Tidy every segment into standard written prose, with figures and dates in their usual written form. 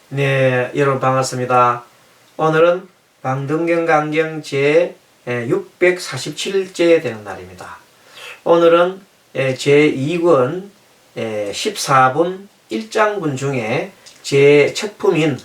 네, 여러분 반갑습니다. 오늘은 방등경강경 제 647일째 되는 날입니다. 오늘은 제 2권 14분 1장분 중에 제 척품인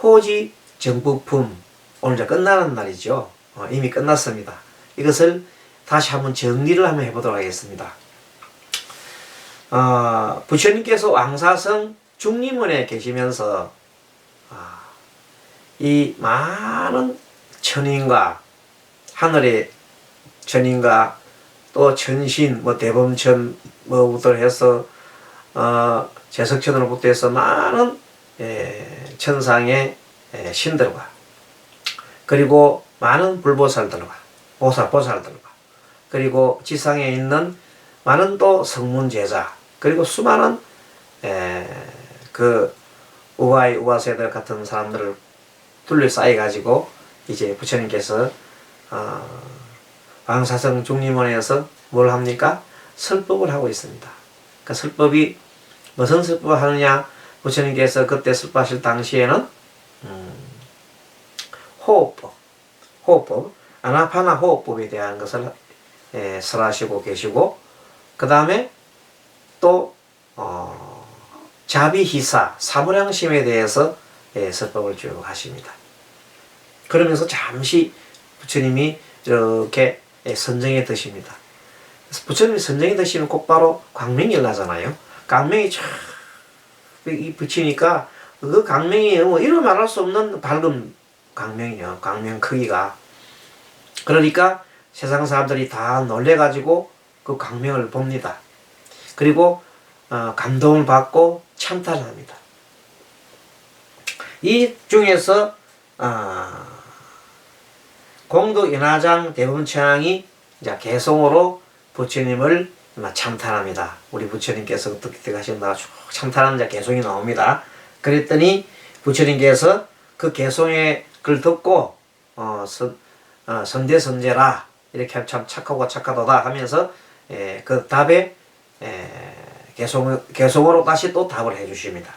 호지 정부품 오늘 이제 끝나는 날이죠. 이미 끝났습니다. 이것을 다시 한번 정리를 한번 해보도록 하겠습니다. 부처님께서 왕사성 중림원에 계시면서 이 많은 천인과 하늘의 천인과 또 천신 대범천 뭐부터 해서 제석천으로부터 해서 많은 천상의 신들과 그리고 많은 불보살들과 보살들과 그리고 지상에 있는 많은 또 성문제자 그리고 수많은 그 우아이 우아세들 같은 사람들을 둘러싸여 가지고 이제 부처님께서 왕사성 중림원에서 뭘 합니까? 설법을 하고 있습니다. 그 설법이 무슨 설법을 하느냐? 부처님께서 그때 설법하실 당시에는 호흡법, 아나파나 호흡법에 대한 것을 설하시고 계시고, 그 다음에 또 자비희사, 사무량심에 대해서 설법을 쭉 하십니다. 그러면서 잠시 부처님이 이렇게 선정에 드십니다. 그래서 부처님이 선정에 드시면 곧바로 광명이 일어나잖아요. 광명이 쫙 붙이니까 그 광명이 이루 말할 수 없는 밝은 광명이요. 광명 크기가. 그러니까 세상 사람들이 다 놀래가지고 그 광명을 봅니다. 그리고 감동을 받고 찬탄합니다. 이 중에서 공덕 연화장 대범천왕이 이제 개송으로 부처님을 찬탄합니다. 우리 부처님께서 어떻게 하신다 쭉 찬탄하는 이제 개송이 나옵니다. 그랬더니 부처님께서 그 개송의 글 듣고 선대선제라 이렇게 참 착하고 착하도다 하면서 그 답에 개송으로 다시 또 답을 해주십니다.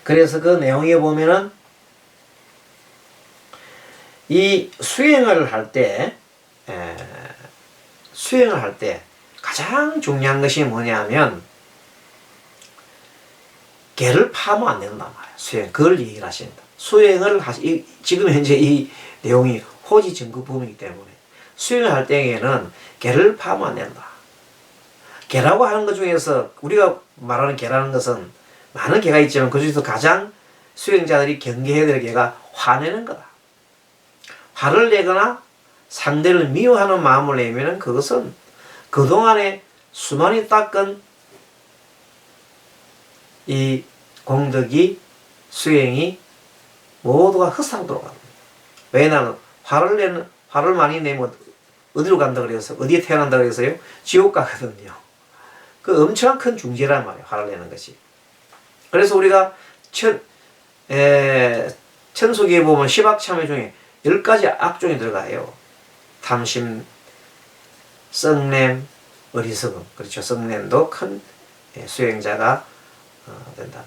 그래서 그 내용에 보면은 이 수행을 할 때 가장 중요한 것이 뭐냐면 개를 파면 안 된단 말이에요. 수행 그걸 얘기를 하십니다. 수행을 지금 현재 이 내용이 호지 정급품이기 때문에 수행을 할 때에는 개를 파면 안 된다. 개라고 하는 것 중에서 우리가 말하는 개라는 것은 많은 개가 있지만 그 중에서 가장 수행자들이 경계해야 될 개가 화내는 거다. 화를 내거나 상대를 미워하는 마음을 내면은 그것은 그동안에 수많이 닦은 이 공덕이 수행이 모두가 헛상도록 합니다. 왜냐하면 화를 많이 내면 어디로 간다 그래서 어디에 태어난다 그래서요? 지옥 가거든요. 그 엄청난 큰 중죄란 말이에요. 화를 내는 것이. 그래서 우리가 천수기에 보면 시박참회 중에 10가지 악종이 들어가요. 탐심, 썩냄, 어리석음. 그렇죠. 썩냄도 큰 수행자가 된다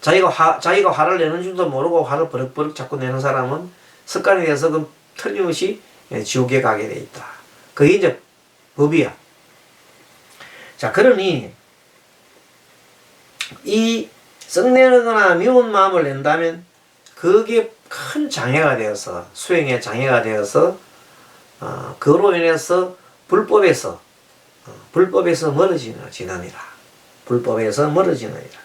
말이에요. 자기가 화를 내는 줄도 모르고 화를 버럭버럭 자꾸 내는 사람은 습관이 돼서 그 틀림없이 지옥에 가게 돼 있다. 그게 이제 법이야. 자, 그러니 이 썩내거나 미운 마음을 낸다면 그게 큰 장애가 되어서 수행에 장애가 되어서 그로 인해서 불법에서 멀어지느니라. 불법에서 멀어지느니라.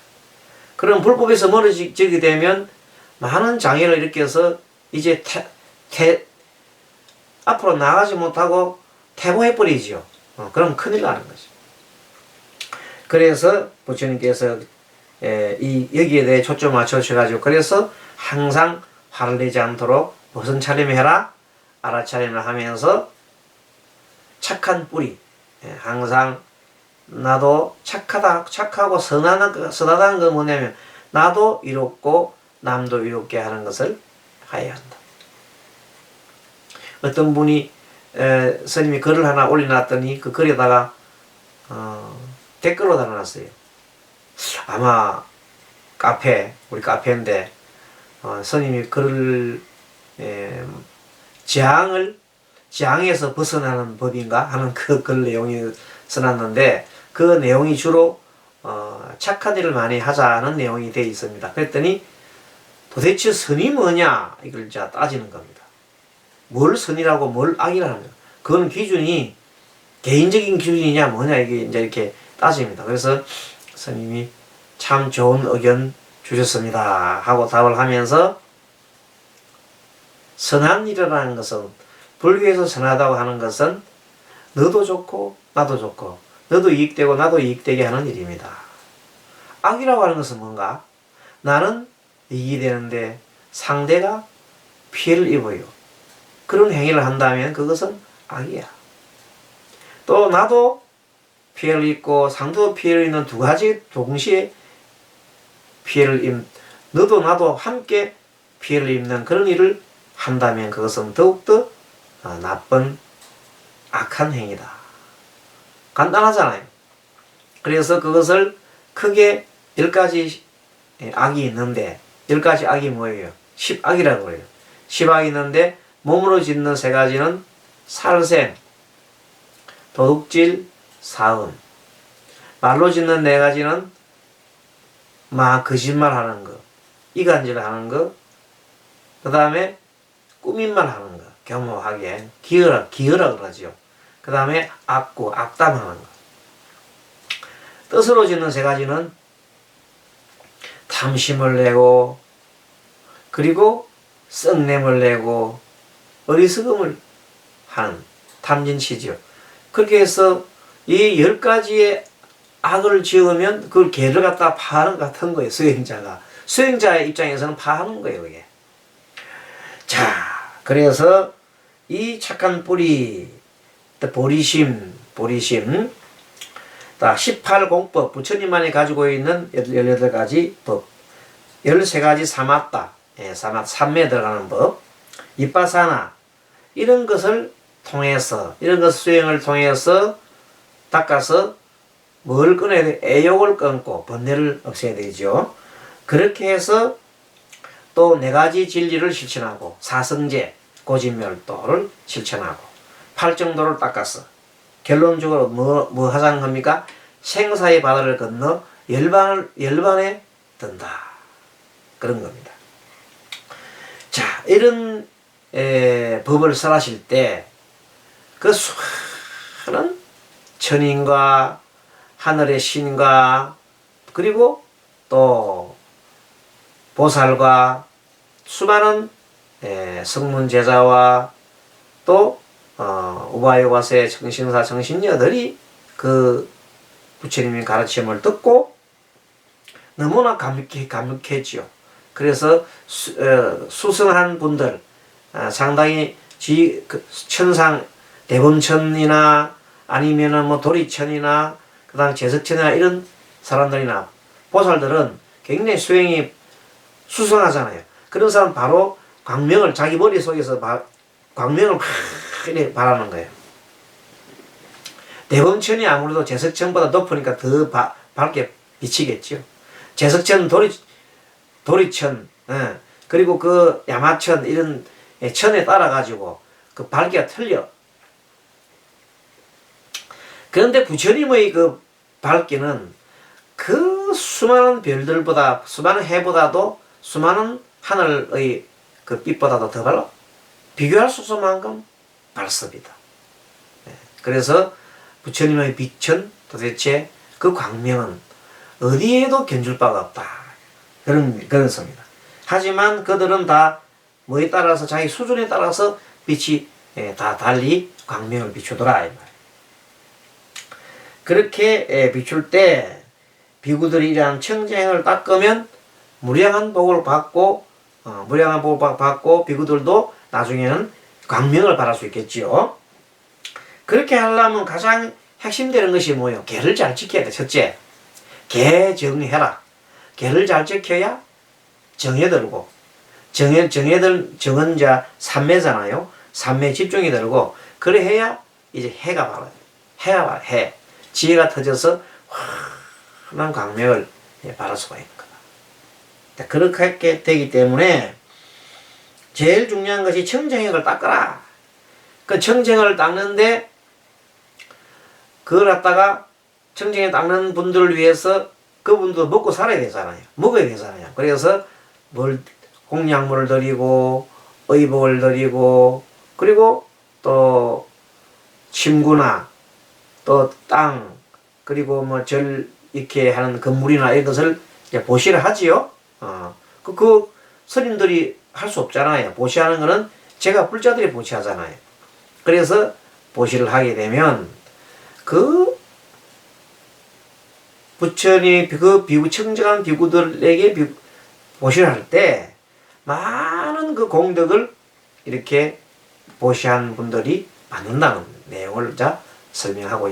그럼 불법에서 멀어지게 되면 많은 장애를 일으켜서 이제 앞으로 나가지 못하고 퇴보해버리죠. 그럼 큰일 나는 거죠. 그래서 부처님께서 여기에 대해 초점 맞춰주셔가지고 그래서 항상 화를 내지 않도록 무슨 차림을 해라? 알아차림을 하면서 착한 뿌리 항상 나도 착하고 선하다는 건 뭐냐면 나도 이롭고 남도 이롭게 하는 것을 해야 한다. 어떤 분이 스님이 글을 하나 올려놨더니 그 글에다가 댓글로 달아놨어요. 아마 우리 카페인데 스님이 글을 지향에서 벗어나는 법인가 하는 그 글 내용이 써놨는데 그 내용이 주로 착한 일을 많이 하자는 내용이 되어 있습니다. 그랬더니 도대체 선이 뭐냐 이걸 이제 따지는 겁니다. 뭘 선이라고 뭘 악이라는 거예요. 그건 기준이 개인적인 기준이냐 뭐냐 이게 이제 이렇게 따집니다. 그래서 스님이 참 좋은 의견 주셨습니다 하고 답을 하면서 선한 일이라는 것은 불교에서 선하다고 하는 것은 너도 좋고 나도 좋고 너도 이익되고 나도 이익되게 하는 일입니다. 악이라고 하는 것은 뭔가 나는 이익이 되는데 상대가 피해를 입어요. 그런 행위를 한다면 그것은 악이야. 또 나도 피해를 입고 상대도 피해를 입는 두 가지 동시에 너도 나도 함께 피해를 입는 그런 일을 한다면 그것은 더욱더 나쁜 악한 행위다. 간단하잖아요. 그래서 그것을 크게 10가지 악이 있는데 10가지 악이 뭐예요? 10악이라고 그래요. 10악이 있는데 몸으로 짓는 3가지는 살생, 도둑질, 사음. 말로 짓는 4가지는 거짓말하는 거, 이간질하는 거, 그 다음에 꾸민말 하는 거, 겸허하게 기어라 그러죠. 그 다음에 악담하는 거. 뜻으로 짓는 3가지는 탐심을 내고 그리고 썩냄을 내고 어리석음을 하는 탐진치죠. 그렇게 해서 이 10가지의 악을 지으면 그걸 개를 갖다 파는 것 같은 거예요. 수행자의 입장에서는 파하는 거예요. 이게. 자, 그래서 이 착한 뿌리, 보리심, 18공법, 부처님만이 가지고 있는 18가지 법, 13가지 사마타, 삼매에 들어가는 법, 이빠사나, 이런 것을 통해서, 이런 것 수행을 통해서 닦아서 뭘 끊어야 돼? 애욕을 끊고 번뇌를 없애야 되죠. 그렇게 해서 또 4가지 진리를 실천하고 사성제, 고진멸도를 실천하고 팔정도를 닦아서 결론적으로 뭐 하자는 겁니까? 생사의 바다를 건너 열반에 든다. 그런 겁니다. 자, 이런 법을 설하실 때 그 수많은 천인과 하늘의 신과 그리고 또 보살과 수많은 성문제자와 또 우바요바세 정신사 정신녀들이 그 부처님의 가르침을 듣고 너무나 감격했지요. 그래서 수승한 분들 상당히 천상 대범천이나 아니면은 뭐 도리천이나 그 다음 제석천이나 이런 사람들이나 보살들은 굉장히 수행이 수승하잖아요. 그런 사람 바로 광명을 자기 머릿속에서 광명을 막 이렇게 바라는 거예요. 대범천이 아무래도 제석천보다 높으니까 더 밝게 비치겠죠. 제석천, 도리천, 그리고 그 야마천 이런 천에 따라 가지고 그 밝기가 틀려. 그런데 부처님의 그 밝기는 그 수많은 별들보다, 수많은 해보다도, 수많은 하늘의 그 빛보다도 더 밝아. 비교할 수 없을 만큼 밝습니다. 그래서 부처님의 빛은 도대체 그 광명은 어디에도 견줄 바가 없다. 그런 겁니다. 하지만 그들은 다 뭐에 따라서 자기 수준에 따라서 빛이 다 달리 광명을 비추더라. 그렇게 비출 때 비구들이 이러한 청정행을 닦으면 무량한 복을 받고 비구들도 나중에는 광명을 받을 수 있겠지요. 그렇게 하려면 가장 핵심되는 것이 뭐예요? 계를 잘 지켜야 돼. 첫째, 계 정해라. 계를 잘 지켜야 정에 들고, 정은 자 삼매잖아요. 삼매 집중이 들고, 그래 해야 이제 해가 바라요. 해. 지혜가 터져서 환한 광명을 받을 수가 있는 거다. 그렇게 되기 때문에 제일 중요한 것이 청정액을 닦아라. 그 청정액을 닦는데 그걸 갖다가 청정액 닦는 분들을 위해서 그분도 먹고 살아야 되잖아요. 먹어야 되잖아요. 그래서 공약물을 드리고 의복을 드리고 그리고 또 침구나 또 땅 그리고 뭐 절 이렇게 하는 건물이나 이런 것을 보시를 하지요. 그 스님들이 할 수 없잖아요. 보시하는 거는 제가 불자들이 보시하잖아요. 그래서 보시를 하게 되면 그 부처님 그 비구 청정한 비구들에게 보시를 할 때 많은 그 공덕을 이렇게 보시한 분들이 받는다는 내용을 설명하고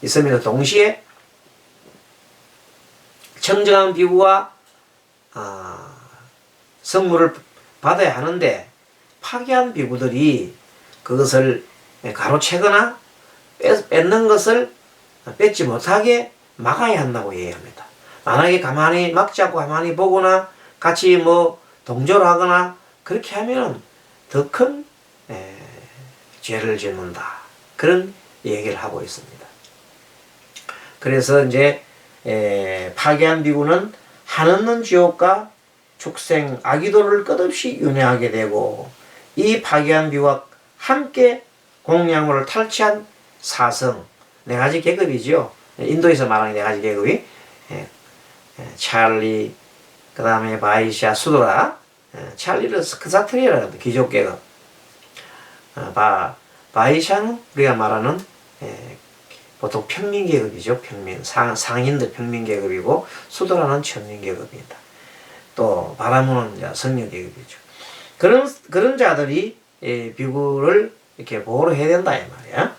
있으면서 동시에 청정한 비구가 선물을 받아야 하는데 파괴한 비구들이 그것을 가로채거나 뺏는 것을 뺏지 못하게 막아야 한다고 얘기합니다. 만약에 가만히 막지 않고 가만히 보거나 같이 뭐 동조를 하거나 그렇게 하면 더 큰 죄를 짓는다. 그런 얘기를 하고 있습니다. 그래서 이제 파괴한 비구는 한없는 지옥과 축생 아기도를 끝없이 윤회하게 되고 이 파괴한 비구와 함께 공양물을 탈취한 사성 네 가지 계급이죠. 인도에서 말하는 네 가지 계급이 찰리 그 다음에 바이샤 수도라 찰리를 스크사트리라고 합니다. 귀족 계급 바이샤는 우리가 말하는 보통 평민계급이죠. 상인들 평민계급이고 수도라는 천민계급입니다. 또 바라무는 성녀계급이죠. 그런 자들이 비구를 이렇게 보호를 해야 된다 이 말이야.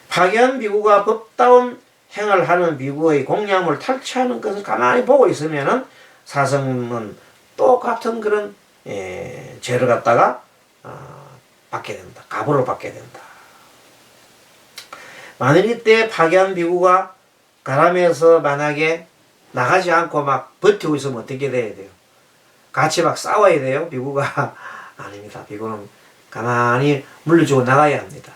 파괴한 비구가 법다운 행을 하는 비구의 공양을 탈취하는 것을 가만히 보고 있으면은 사성은 똑같은 그런 죄를 갖다가 받게 된다. 가보를 받게 된다. 만일 이때 파괴한 비구가 가람에서 만약에 나가지 않고 막 버티고 있으면 어떻게 돼야 돼요? 같이 막 싸워야 돼요? 비구가 아닙니다. 비구는 가만히 물려주고 나가야 합니다.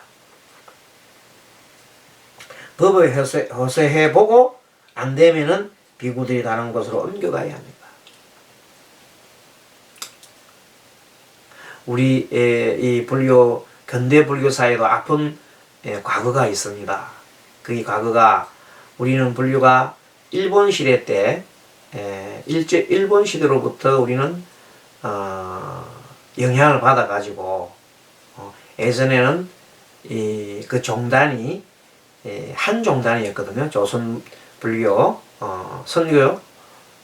법을 허세해보고 안 되면은 비구들이 다른 곳으로 옮겨가야 합니다. 우리 이 불교 근대 불교 사회도 아픈 과거가 있습니다. 그 과거가 우리는 불교가 일본 시대 때 일본 시대로부터 우리는 영향을 받아 가지고 예전에는 그 종단이 한 종단이었거든요. 조선 불교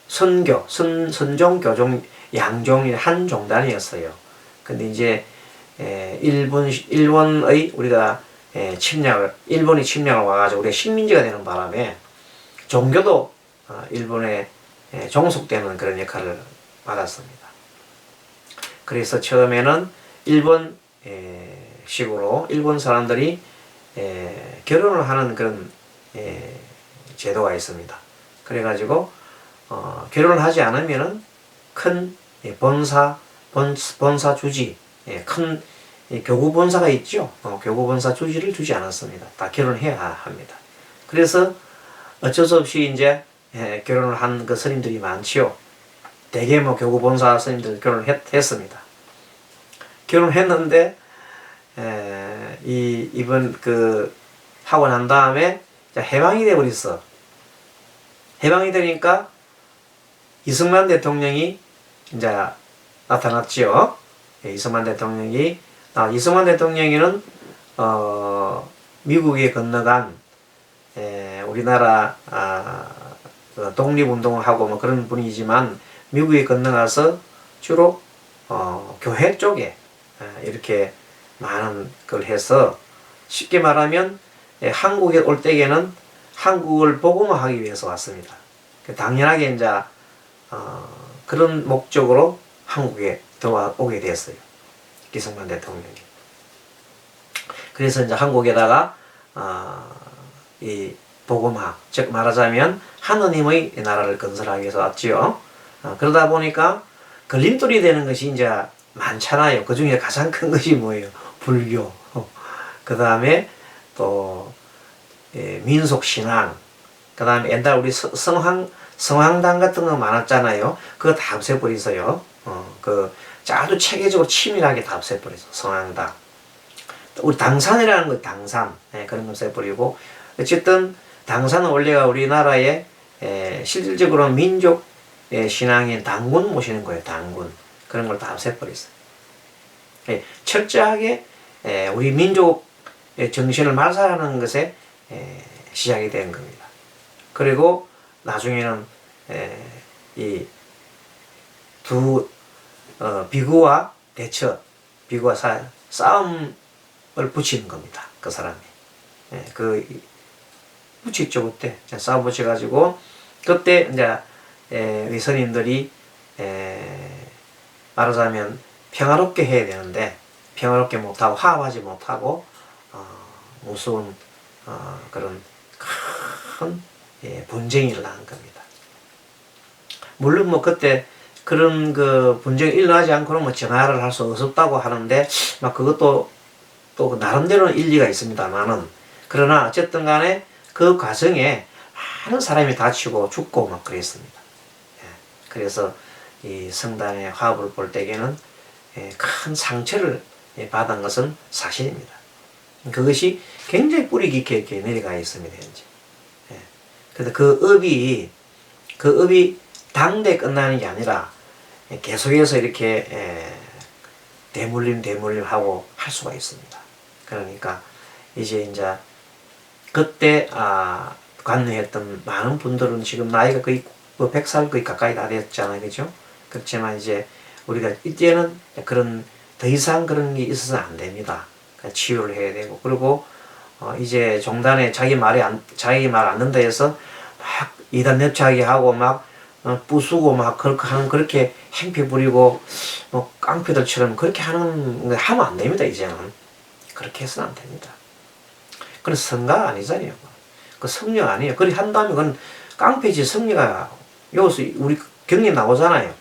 선종 교종 양종이 한 종단이었어요. 근데 이제 일본의 우리가 일본이 침략을 와가지고 우리가 식민지가 되는 바람에 종교도 일본에 종속되는 그런 역할을 받았습니다. 그래서 처음에는 일본식으로 일본 사람들이 결혼을 하는 그런 제도가 있습니다. 그래가지고 결혼을 하지 않으면은 큰 본사 주지 큰 교구 본사가 있죠. 교구 본사 주지를 주지 않았습니다. 다 결혼해야 합니다. 그래서 어쩔 수 없이 이제 결혼을 한 그 스님들이 많지요. 대개 뭐 교구 본사 스님들 결혼을 했습니다. 결혼했는데 이번 하고 난 다음에 해방이 돼 버렸어. 해방이 되니까 이승만 대통령이 이제 나타났지요. 이승만 대통령이는 미국에 건너간 우리나라 독립운동을 하고 뭐 그런 분이지만 미국에 건너가서 주로 교회 쪽에 이렇게 많은 걸 해서 쉽게 말하면 한국에 올 때에는 한국을 복음화하기 위해서 왔습니다. 당연하게 이제 그런 목적으로 한국에 들어오게 됐어요. 이승만 대통령이. 그래서 이제 한국에다가 이 복음화, 즉 말하자면 하느님의 나라를 건설하기 위해서 왔지요. 그러다 보니까 걸림돌이 되는 것이 이제 많잖아요. 그 중에 가장 큰 것이 뭐예요? 불교. 그 다음에 또 민속신앙. 그 다음에 옛날 우리 성황당 같은 거 많았잖아요. 그거 다 없애버리세요. 아주 체계적으로 치밀하게 다 없애버리죠. 성황당. 우리 당산이라는 거, 당산. 그런 거 없애버리고. 어쨌든, 당산은 원래가 우리나라의 실질적으로 민족 신앙인 당군 모시는 거예요. 당군. 그런 걸 다 없애버렸어요. 철저하게 우리 민족 정신을 말살하는 것에 시작이 된 겁니다. 그리고 나중에는 이 두 비구와 대처, 비구와 싸움을 붙이는 겁니다. 그 사람이. 붙였죠, 그때. 싸움 붙여가지고, 그때 이제 이 스님들이 말하자면 평화롭게 해야 되는데 평화롭게 못하고 화합하지 못하고 무서운 그런 큰 분쟁이 일어난 겁니다. 물론 뭐 그때 그런 그 분쟁이 일어나지 않고는 뭐 정화를 할 수 없었다고 하는데 막 그것도 또 나름대로는 일리가 있습니다만은 그러나 어쨌든 간에 그 과정에 많은 사람이 다치고 죽고 막 그랬습니다. 그래서 이 성단의 화합을 볼 때에는 큰 상처를 받은 것은 사실입니다. 그것이 굉장히 뿌리 깊게 이렇게 내려가 있습니다, 현재. 그래서 그 업이 당대 끝나는 게 아니라 계속해서 이렇게 대물림 하고 할 수가 있습니다. 그러니까 이제 그때 관여했던 많은 분들은 지금 나이가 거의 100살 거의 가까이 다 됐잖아요. 그죠? 그렇지만 이제 우리가 이때는 그런 더 이상 그런 게 있어서는 안 됩니다. 치유를 해야 되고 그리고 이제 종단에 자기 말 안 듣는다 해서 막 이단 nep차게 하고 막 부수고 막 그렇게 행패 부리고 뭐 깡패들처럼 그렇게 하면 안 됩니다. 이제는 그렇게 해서는 안 됩니다. 그건 성가 아니잖아요. 그 성령 아니에요. 그렇게 한다면 그건 깡패지 성리가 여기서 우리 경리 나오잖아요.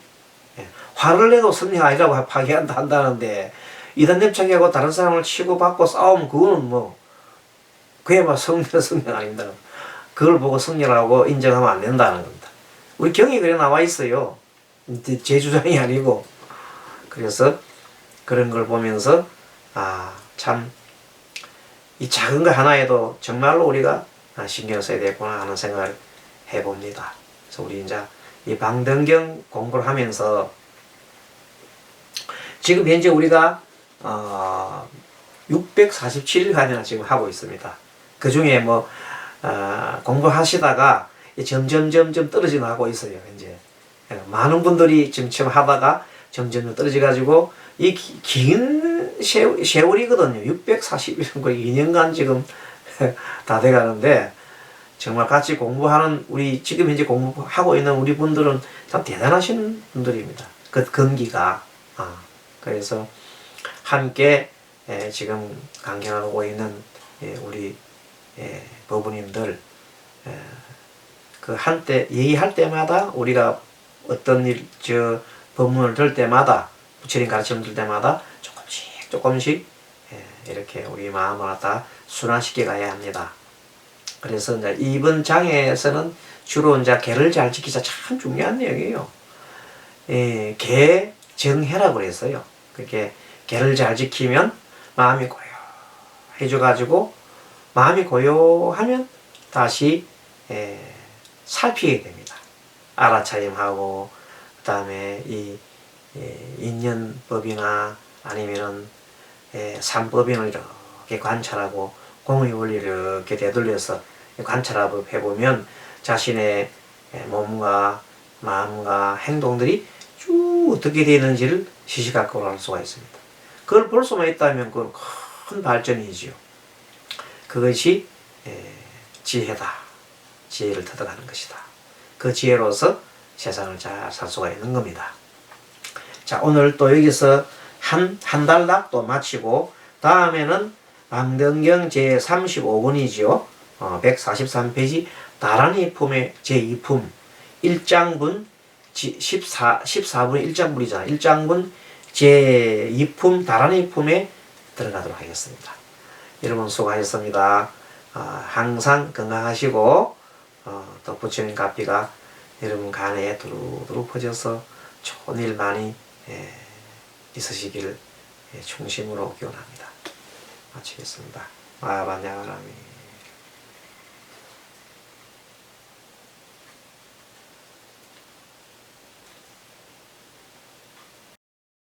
화를 내도 성리가 아니라고 한다는데 이단 nep차게하고 다른 사람을 치고 받고 싸우면 그거는 뭐 그야말로 성령 아닙니다. 그걸 보고 성리라고 인정하면 안 된다는 겁니다. 우리 경이 그래 나와 있어요. 제 주장이 아니고. 그래서 그런 걸 보면서 참 이 작은 거 하나에도 정말로 우리가 신경 써야 되겠구나 하는 생각을 해봅니다. 그래서 우리 이제 이 방등경 공부를 하면서 지금 현재 우리가 647일간이나 지금 하고 있습니다. 그 중에 뭐 공부하시다가 점점 떨어지고 하고 있어요. 이제 많은 분들이 지금 하다가 점점 떨어져가지고 이 긴 세월이거든요. 640일, 2년간 지금 다 돼가는데 정말 같이 공부하는 우리 지금 현재 공부하고 있는 우리 분들은 참 대단하신 분들입니다. 그 근기가 그래서 함께 지금 강연하고 있는 우리 법부님들 그 한때 얘기할 때마다 우리가 어떤 법문을 들 때마다 부처님 가르침을 들 때마다 조금씩 이렇게 우리 마음을 갖다 순환시켜 가야 합니다. 그래서 이제 이번 장에서는 주로 이제 개를 잘 지키자 참 중요한 내용이에요. 개정해라고 그랬어요. 그렇게 개를 잘 지키면 마음이 고요해져가지고 마음이 고요하면 다시 살피게 됩니다. 알아차림하고 그 다음에 이 인연법이나 아니면은 삼법인을 이렇게 관찰하고 공의 원리를 이렇게 되돌려서 관찰하고 해보면 자신의 몸과 마음과 행동들이 쭉 어떻게 되는지를 시시각각으로 알 수가 있습니다. 그걸 볼 수만 있다면 그건 큰 발전이지요. 그것이 지혜다. 지혜를 터득하는 것이다. 그 지혜로서 세상을 잘 살 수가 있는 겁니다. 자, 오늘 또 여기서 한 단락 또 마치고 다음에는 방등경 제35권이죠. 143페이지 나란히 품의 제2품 1장분 14분의 1장분이잖아. 1장분 제2품 다란이 품에 들어가도록 하겠습니다. 여러분 수고하셨습니다. 항상 건강하시고 또 부처님 값비가 여러분 간에 두루두루 퍼져서 좋은 일 많이 있으시길 충심으로 기원합니다. 마치겠습니다. 마하반야가라미